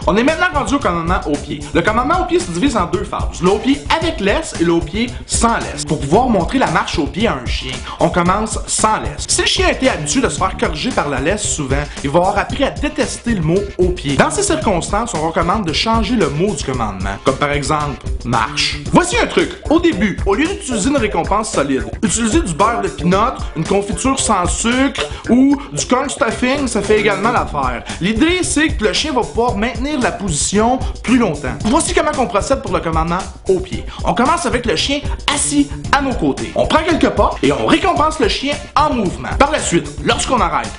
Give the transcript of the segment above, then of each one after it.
On est maintenant rendu au commandement au pied. Le commandement au pied se divise en deux phases. Le haut pied avec laisse et le haut pied sans laisse. Pour pouvoir montrer la marche au pied à un chien, on commence sans laisse. Si le chien a été habitué de se faire corriger par la laisse souvent, il va avoir appris à détester le mot au pied. Dans ces circonstances, on recommande de changer le mot du commandement, comme par exemple marche. Voici un truc. Au début, au lieu d'utiliser une récompense solide, utilisez du beurre de pinot, une confiture sans sucre ou du corn stuffing, ça fait également l'affaire. L'idée, c'est que le chien va pouvoir maintenir la position plus longtemps. Voici comment on procède pour le commandement au pied. On commence avec le chien assis à nos côtés. On prend quelques pas et on récompense le chien en mouvement. Par la suite, lorsqu'on arrête,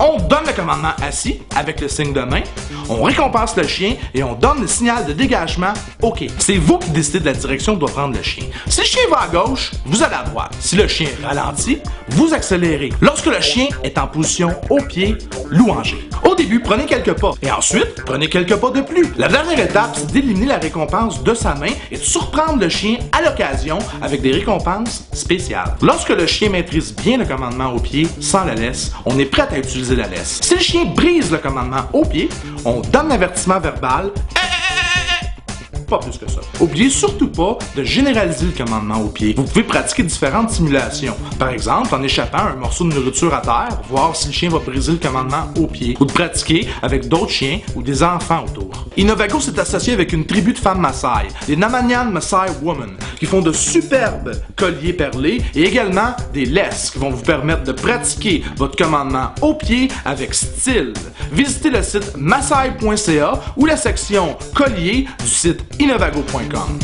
on donne le commandement assis avec le signe de main, on récompense le chien et on donne le signal de dégagement OK. C'est vous qui décidez de la direction que doit prendre le chien. Si le chien va à gauche, vous allez à droite. Si le chien ralentit, vous accélérez. Lorsque le chien est en position au pied, louangez. Au début, prenez quelques pas et ensuite, prenez quelques pas de plus. La dernière étape, c'est d'éliminer la récompense de sa main et de surprendre le chien à l'occasion avec des récompenses spéciales. Lorsque le chien maîtrise bien le commandement au pied sans la laisse, on est prêt à utiliser la laisse. Si le chien brise le commandement au pied, on donne l'avertissement verbal. Pas plus que ça. Oubliez surtout pas de généraliser le commandement au pied. Vous pouvez pratiquer différentes simulations. Par exemple, en échappant un morceau de nourriture à terre, voir si le chien va briser le commandement au pied. Ou de pratiquer avec d'autres chiens ou des enfants autour. Innova-Go s'est associé avec une tribu de femmes Maasai, les Namanyan Maasai Women, qui font de superbes colliers perlés et également des laisses qui vont vous permettre de pratiquer votre commandement au pied avec style. Visitez le site maasai.ca ou la section collier du site innovago.com.